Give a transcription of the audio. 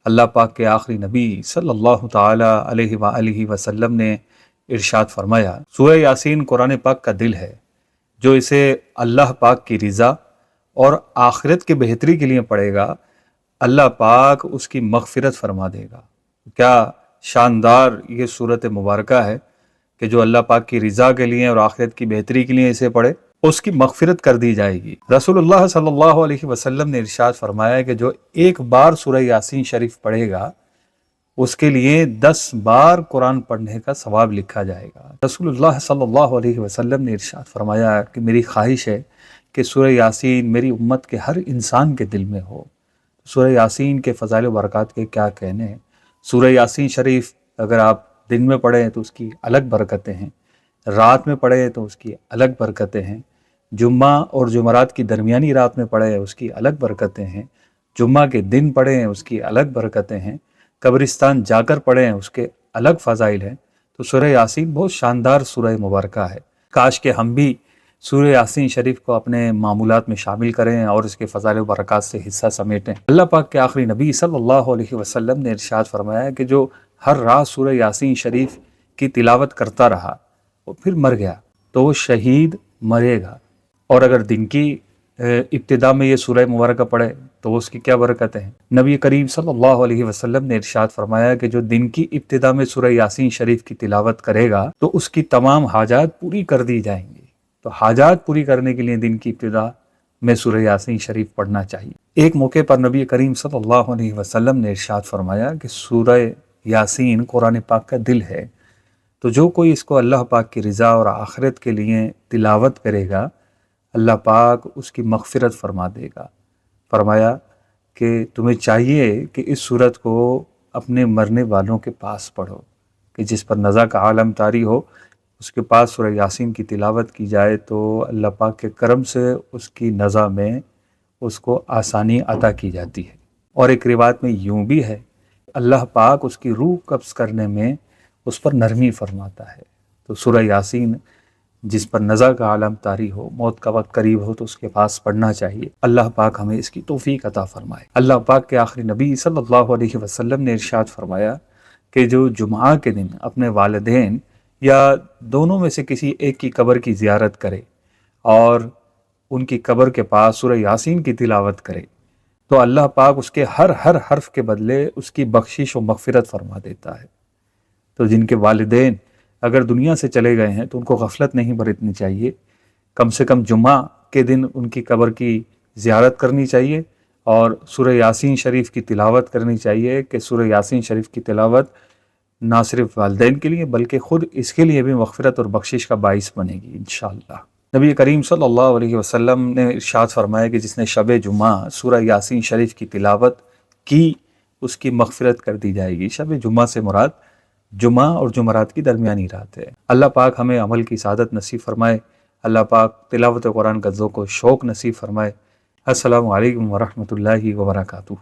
اللہ پاک کے آخری نبی صلی اللہ تعالی علیہ وآلہ وسلم نے ارشاد فرمایا، سورہ یاسین قرآن پاک کا دل ہے، جو اسے اللہ پاک کی رضا اور آخرت کی بہتری کے لیے پڑھے گا، اللہ پاک اس کی مغفرت فرما دے گا۔ کیا شاندار یہ صورت مبارکہ ہے کہ جو اللہ پاک کی رضا کے لیے اور آخرت کی بہتری کے لیے اسے پڑھے، اس کی مغفرت کر دی جائے گی۔ رسول اللہ صلی اللہ علیہ وسلم نے ارشاد فرمایا کہ جو ایک بار سورہ یاسین شریف پڑھے گا، اس کے لیے 10 بار قرآن پڑھنے کا ثواب لکھا جائے گا۔ رسول اللہ صلی اللہ علیہ وسلم نے ارشاد فرمایا کہ میری خواہش ہے کہ سورہ یاسین میری امت کے ہر انسان کے دل میں ہو۔ سورہ یاسین کے فضائل و برکات کے کیا کہنے ہیں۔ سورہ یاسین شریف اگر آپ دن میں پڑھیں تو اس کی الگ برکتیں ہیں، رات میں پڑھیں تو اس کی الگ برکتیں ہیں، جمعہ اور جمعرات کی درمیانی رات میں پڑھیں اس کی الگ برکتیں ہیں، جمعہ کے دن پڑھیں اس کی الگ برکتیں ہیں، قبرستان جا کر پڑھیں اس کے الگ فضائل ہیں۔ تو سورہ یاسین بہت شاندار سورہ مبارکہ ہے۔ کاش کہ ہم بھی سورہ یاسین شریف کو اپنے معمولات میں شامل کریں اور اس کے فضائل و برکات سے حصہ سمیٹیں۔ اللہ پاک کے آخری نبی صلی اللہ علیہ وسلم نے ارشاد فرمایا کہ جو ہر رات سورہ یاسین شریف کی تلاوت کرتا رہا وہ پھر مر گیا تو وہ شہید مرے گا، اور اگر دن کی ابتدا میں یہ سورہ مبارکہ پڑھے تو اس کی کیا برکتیں ہیں۔ نبی کریم صلی اللہ علیہ وسلم نے ارشاد فرمایا کہ جو دن کی ابتدا میں سورہ یاسین شریف کی تلاوت کرے گا تو اس کی تمام حاجات پوری کر دی جائیں گی۔ تو حاجات پوری کرنے کے لیے دن کی ابتدا میں سورہ یاسین شریف پڑھنا چاہیے۔ ایک موقع پر نبی کریم صلی اللہ علیہ وسلم نے ارشاد فرمایا کہ سورہ یاسین قرآن پاک کا دل ہے، تو جو کوئی اس کو اللہ پاک کی رضا اور آخرت کے لیے تلاوت کرے گا، اللہ پاک اس کی مغفرت فرما دے گا۔ فرمایا کہ تمہیں چاہیے کہ اس سورت کو اپنے مرنے والوں کے پاس پڑھو، کہ جس پر نزا کا عالم طاری ہو اس کے پاس سورہ یاسین کی تلاوت کی جائے تو اللہ پاک کے کرم سے اس کی نزا میں اس کو آسانی عطا کی جاتی ہے۔ اور ایک روایت میں یوں بھی ہے، اللہ پاک اس کی روح قبض کرنے میں اس پر نرمی فرماتا ہے۔ تو سورہ یاسین جس پر نزا کا عالم طاری ہو، موت کا وقت قریب ہو، تو اس کے پاس پڑھنا چاہیے۔ اللہ پاک ہمیں اس کی توفیق عطا فرمائے۔ اللہ پاک کے آخری نبی صلی اللہ علیہ وسلم نے ارشاد فرمایا کہ جو جمعہ کے دن اپنے والدین یا دونوں میں سے کسی ایک کی قبر کی زیارت کرے اور ان کی قبر کے پاس سورہ یاسین کی تلاوت کرے تو اللہ پاک اس کے ہر حرف کے بدلے اس کی بخشش و مغفرت فرما دیتا ہے۔ تو جن کے والدین اگر دنیا سے چلے گئے ہیں تو ان کو غفلت نہیں برتنی چاہیے، کم سے کم جمعہ کے دن ان کی قبر کی زیارت کرنی چاہیے اور سورہ یاسین شریف کی تلاوت کرنی چاہیے، کہ سورہ یاسین شریف کی تلاوت نہ صرف والدین کے لیے بلکہ خود اس کے لیے بھی مغفرت اور بخشش کا باعث بنے گی انشاءاللہ۔ نبی کریم صلی اللہ علیہ وسلم نے ارشاد فرمایا کہ جس نے شب جمعہ سورہ یاسین شریف کی تلاوت کی اس کی مغفرت کر دی جائے گی۔ شب جمعہ سے مراد جمعہ اور جمعرات کی درمیانی رات ہے۔ اللہ پاک ہمیں عمل کی سعادت نصیب فرمائے، اللہ پاک تلاوت قرآن کا ذوق و شوق نصیب فرمائے۔ السلام علیکم ورحمۃ اللہ وبرکاتہ۔